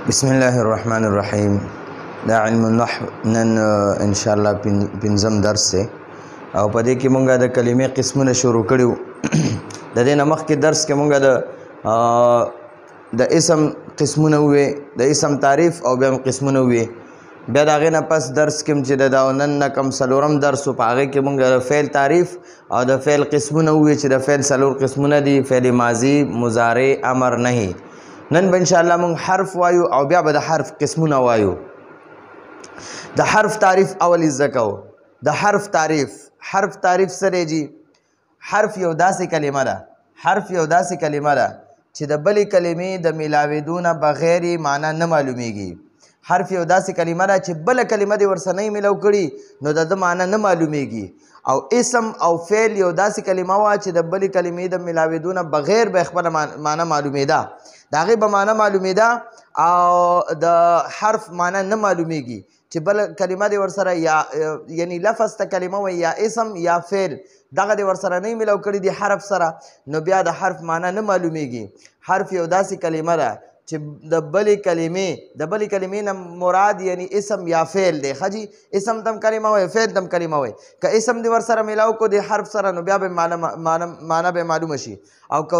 بسم الله الرحمن الرحیم. دا علم النحو نن ان شاء الله پنځم درس دی او په دې کې مونږه د کلمې قسمونه شروع کړیو. د دې نه مخکې درس کې مونږه د اسم قسمونه وې، د اسم تعریف او بیا قسمونه وې. بیا د هغې نه پس درس کې چې د نن نه کوم څلورم درس و په هغې کې مونږ د فعل تعریف او د فعل قسمونه وې چې د فعل څلور قسمونه دي: فعل ماضي، مضارع، امر، نهي. نن به انشاءالله مونږ حرف وایو او بیا به د حرف قسمونه وایو. د حرف تعریف اول زده کوو. د حرف تعریف سره جی حرف یو داسې کلمه ده چې د بلې کلمې د میلاوېدو نه بغیر معنا نه معلومیږي. حرف یو داسې کلمه ده چې بله کلمه دې ورسره نه میلاو کړي نو د ده معنا نه معلومیږي. او اسم او فعل یو داسې کلمه وه چې د بلې کلمې د میلاوېدو نه بغیر به خپله معنا معلومېده، د هغې به معنا معلومېده او د حرف معنا نه معلومیږي چې بل کلمه دی ورسره یعنی لفظ ته کلمه وي یا اسم یا فعل دغه دی ورسره نه میلاو کړي دي حرف سره نو بیا د حرف معنا نه معلومیږي. حرف یو داسې کلمه ده چې د بلې کلمې نه مراد یعنی اسم یا فعل دی. ښه جي، اسم تم کلمه وي، فعل تم کلمه وي. که اسم دی ورسره میلاو کو د حرف سره نو بیا به معنا به معلومه شي، او که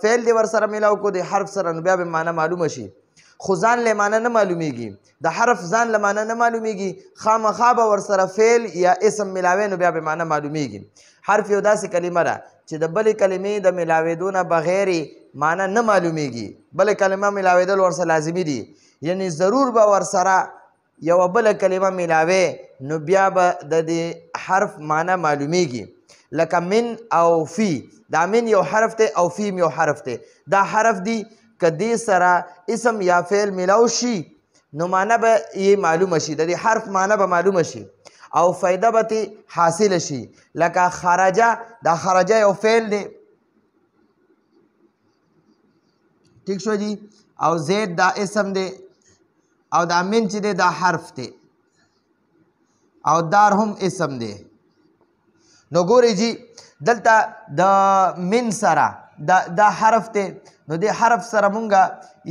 فعل دی ورسره میلاو کو د حرف سره نو بیا به معنا معلومه شي. خو ځان له معنا نه معلومیږي، د حرف ځان له معنا نه معلومیږي، خامخا به ورسره فعل یا اسم میلاوي نو بیا به معنا معلومیږي. حرف یو داسې کلمه ده چې د بلې کلمې د میلاوېدو نه بغیر معنا نه معلومیږي. بله کلمه میلاوېدل ورسره لازمي دي، یعنی ضرور به ورسره یوه بله کلمه میلاوي نو بیا به د دې حرف معنا معلومیږي. لکه من او فی، دا من یو حرف دی او فیم یو حرف دی. دا حرف دی که دې سره اسم یا فعل میلاو شي نو معنا به یې معلومه شي، د دې حرف معنا به معلومه شي او فایده به ترې حاصله شي. لکه خرجه، دا خرجه یو فعل دی، ٹھیک شو جی، او زید دا اسم دی او دا من چې دی دا حرف دی او دار هم اسم دی. نو ګورئ جی دلته د من سره دا حرف دی نو دې حرف سره مونږه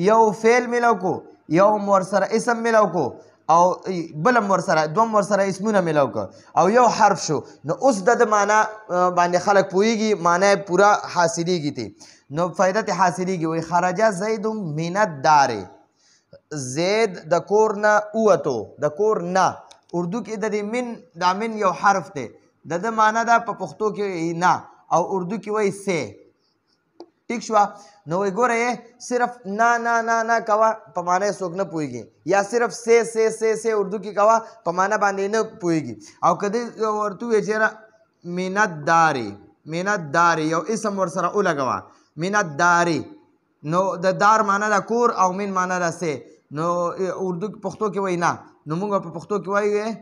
یو فعل میلاو کو، یو ورسره اسم میلاو کو او بلم ورسره دوم ورسره اسمونه میلاو کو او یو حرف شو. نو اوس د معنا باندې خلک پوهیږي، معنا یې پوره حاصلیږي تی نو فایده تی حاصلیږي. وایي خرجه زید من الدار، زید د کور نه ووتو، د کور نه. اردو کې د دا من یو حرف دی، د ده معنا ده په پښتو کې نه او اردو کې وایي سه. ٹھیک شوه. نو وایي ګوره صرف نه کوه په معنا یې څوک نه پوهېږي، یا صرف سه اردو کې کوه په معنا باندې نه پوهېږي. او که دې ورته ووایي چې یاره من الدارې یو اسم ورسره ولګوه، من الدارې، نو د دار معنا ده کور او من معنا ده سه. نو اردو پښتو کې وایي نه، نو موږ په پښتو کې وایو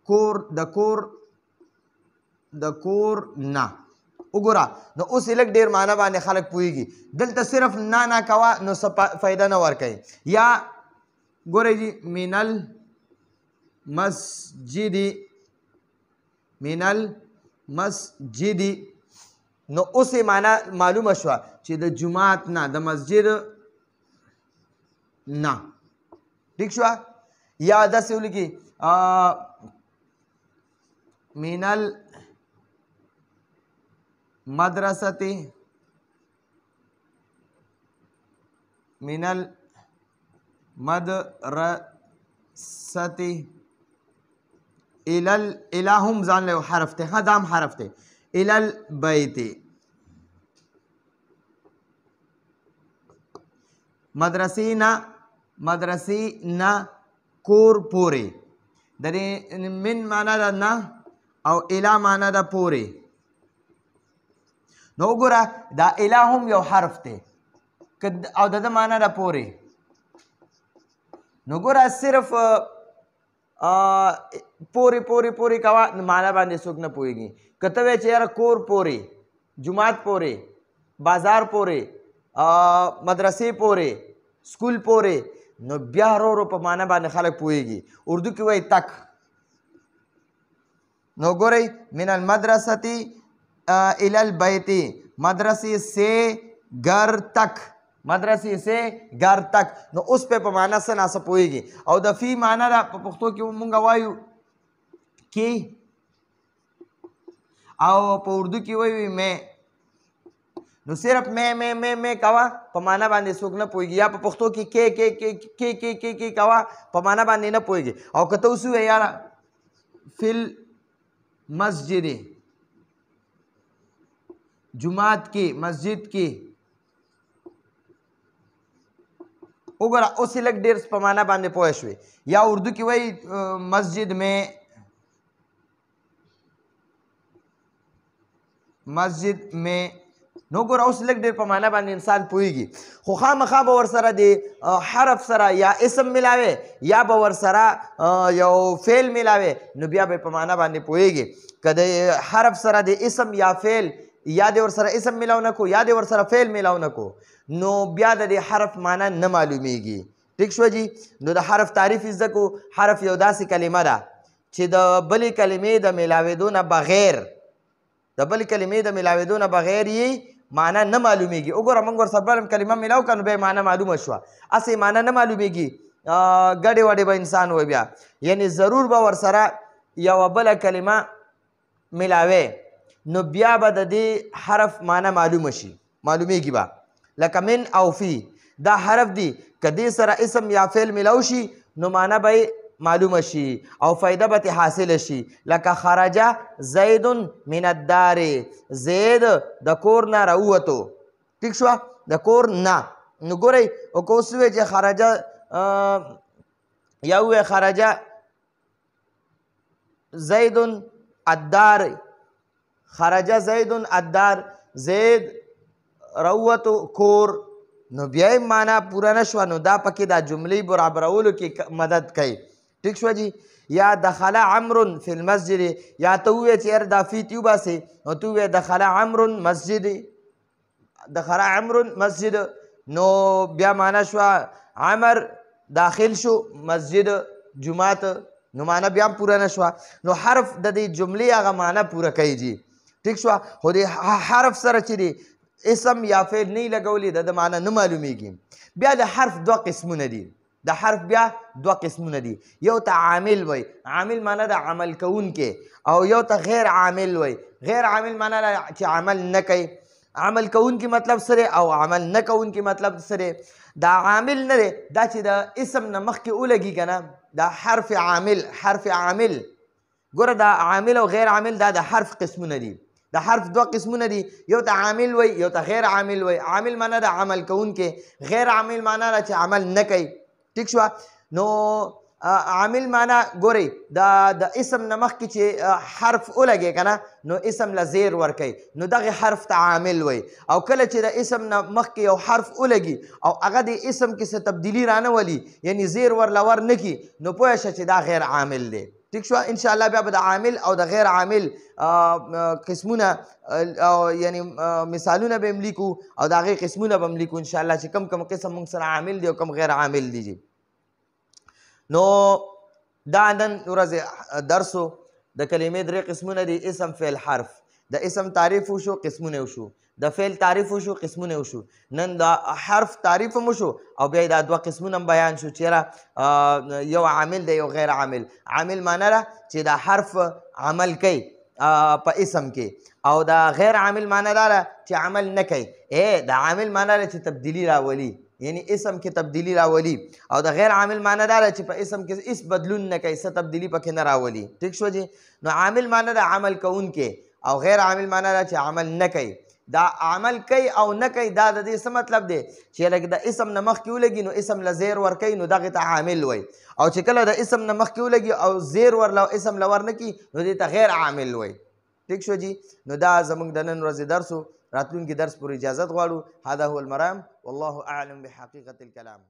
کور، د کور نه. وګوره نو اوس یې لږ ډېر معنا باندې خلک پوهېږي. دلته صرف نه کوه نو څه فایده نه ورکوي. یا ګورئ جي من المسجد، نو اوس یې معنا معلومه شوه چې د جومات نه، د مسجد نه. ٹھیک شوه. یا داسې ولیکي من المدرسة الى هم ځان له حرف ته، ها دا هم حرف ته، الى البيت، مدرسې نه کور پورې. د من معنا ده نه او الى معنا ده پورې. نو وګوره دا الہ هم یو حرف دی او د ده معنا ده پورې. نو ګوره صرف پورې کوه معنا باندې څوک نه پوهېږي. که ته وایې چې یاره کور پورې، جومات پورې، بازار پورې، مدرسې پورې، سکول پورې، نو بیا ورو په معنا باندې خلک پوهېږي. اردو کې وایي تک. نو ګورئ من المدرسة الى البيت، مدرسے سے گھر تک، مدرسې سے گھر تک. نو اوس په معنا څه ناسه پوهېږي. او د فی معنا ده په پښتو کې مونږ وایو کې، او په اردو کې وایو مې. نو صرف مې کوه په معنا باندې څوک نه پوهېږي، یا په پښتو کې کې کوه په معنا باندې نه پوهېږي. او که ته اوس ووایې یاره فل مسجد، جماعت کې، مسجد کې، وګوره اوس یې لږ ډېر په معنا باندې پوه شوې. یا اردو کې وایي مسجد میں، مسجد میں. نو ګوره اوس لږ ډېر په معنا باندې انسان پوهېږي. خو خامخا به ورسره د حرف سره یا اسم ملاوې یا به ورسره یو فعل ملاوې، نو بیا به په معنا باندې پوهېږي. که د حرف سره د اسم یا فعل یا د ورسره اسم ملاو نه کو یا د ورسره فعل ملاو نه کو، نو بیا د دې حرف معنا نه معلومیږي. ټیک شو جی. نو د حرف تعریف زده کو. حرف یو داسې کلمه ده چې د بلې کلمې د ملاوېدو نه بغیر، د بلې کلمې د ملاوېدو نه بغیر یې معنا نه معلومیږي. وګوره موږ ورسره بله کلمه ملاو کړه نو بیا معنا معلومه شوه. هسې معنا نه معلومیږي، ګډې وډې به انسان وایي بیا. یعنې ضرور به ورسره یوه بله کلمه ملاوې، نو بیا به د دې حرف معنا معلومه شي، معلومیږي به. لکه من او فی دا حرف دی، که دې سره اسم یا فعل ملاو شي نو معنا به معلومه شي او فایده به ترې حاصله شي. لکه خرج زید من الدار، زید د کور نه راووتو. ټیک شوه، د کور نه. نو ګورئ او که اوس ووایې چې خرج یا ووایې خرج زید الدار، خرج زید الدار، زید راووتو کور، نو بیا یې معنا پوره نه شوه. نو دا پکې دا جملې برابرولو کې مدد کوي. ټیک شوه جی. یا دخل عمر فی المسجد، یا ته ووایې چې یار دا فی تي وباسې، نو ته ووایې دخل عمر مسجد، دخل عمر مسجد، نو بیا معنا شوه عمر داخل شو مسجد جماعت، نو معنا بیا هم پوره نه شوه. نو حرف د دې جملې هغه معنا پوره کوي جی. ټیک شوه. خو د حرف سره چې دی اسم یا فعل نه لګولي د معنا نه معلومیږي. بیا د حرف دوه قسمونه دي. د حرف بیا دوه قسمونه دي. یو ته عامل وای، عامل معنا د عمل کوونکی، او یو ته غیر عامل وای. غیر عامل معنا چې عمل نه کوي. عمل کوونکی مطلب څه دی او عمل نه کوونکی مطلب څه دی. دا عامل نه دی، دا چې د اسم نه مخکې ولګي که نه، دا حرف عامل. حرف عامل ګوره، دا عامل او غیر عامل دا د حرف قسمونه دي. د حرف دوه قسمونه دي، یو ته عامل وای یو ته غیر عامل وای. عامل معنا د عمل کوونکی، غیر عامل معنا ده چې عمل نه کوي. ټیک شوه. نو عامل معنا ګورئ د اسم نه مخکې چې حرف ولګې که نه، نو اسم له زیر ورکوي، نو دغې حرف ته عامل وایي. او کله چې د اسم نه مخکې یو حرف ولګي او هغه د اسم کې څه تبدیلي رانه ولي، یعنې زیر ورله ور نه کي، نو پوه شه چې دا غیر عامل دی. ټیک شوه. انشاءالله بیا به د عامل او د غیر عامل قسمونه یعنې مثالونه به هم لیکو او د هغې قسمونه به هم لیکو انشاءالله چې کم کم قسم موږ سره عامل دی او کم غیر عامل دی. نو دا نن ورځې درسو د کلمې درې قسمونه دي: اسم، فعل، حرف. د اسم تعریف وشو، قسمونه وشو. د فعل تعریف وشو، قسمونه وشو. نن د حرف تعریف هم وشو او بیا دا دوه قسمونه هم بیان شو چې یو عامل دی یو غیر عامل. عامل معنا ده چې دا حرف عمل کوي په اسم کې، او دا غیر عامل معنا دا ده چې عمل نه کوي. دا عامل معنا ده چې تبدیلی راولي، یعنی اسم کې تبدیلی راولي، او د غیر عامل معنا دا ده چې په اسم کې هیڅ بدلون نه کوي، څه تبدیلی پکې نه راولي. ټیک شو جی. نو عامل معنا ده عمل کوونکی، او غیر عامل معنا ده چې عمل نه کوي. دا عمل کوي او نه کوي دا د دې څه مطلب دی چې لکه د اسم نه مخکې ولګي نو اسم له زیر ورکوي، نو دغې ته عامل وایي. او چې کله د اسم نه مخکې ولګي او زیر ورله اسم له ور نه کي، نو دې ته غیر عامل وایي. ٹھیک شو جی. نو دا زموږ د نن ورځې درس و. راتلونکي درس پورې اجازت غواړو. هذا هو المرام والله اعلم بحقیقة الكلام.